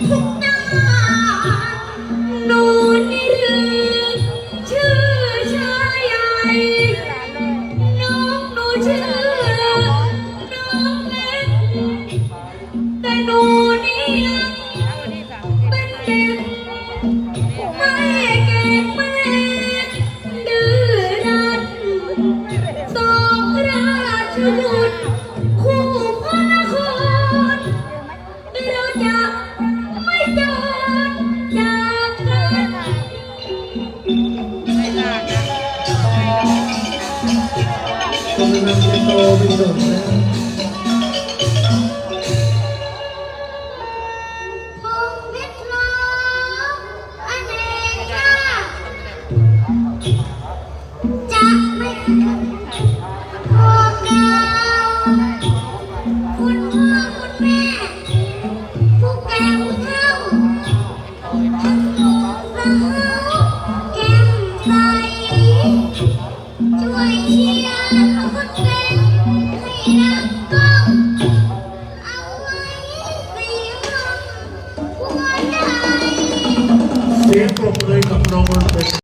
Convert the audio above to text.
ทุกหน้าหนูนี่หรือชื่อชายใหญ่น้องหนูชื่อน้องเล็กแต่หนูนี่ยังเป็นเด็กไม่เก่งไม่ดื้อรั้นสองราชบุตรคู่พระนครเราจะไม่จรจากกันกำลังจะโตเป็นหนุ่มแล้วพงเพชรล้อมอเนกชาติจะไม่พวกเราคุณพ่อคุณแม่ผู้แก่ผู้เฒ่าทั้งหนุ่มสาวแก้มใสช่วยเชียร์คนเป็นให้รักก้องเอาไว้สีห้องหัวใจเสียงปรบมือกับน้องมันเป็น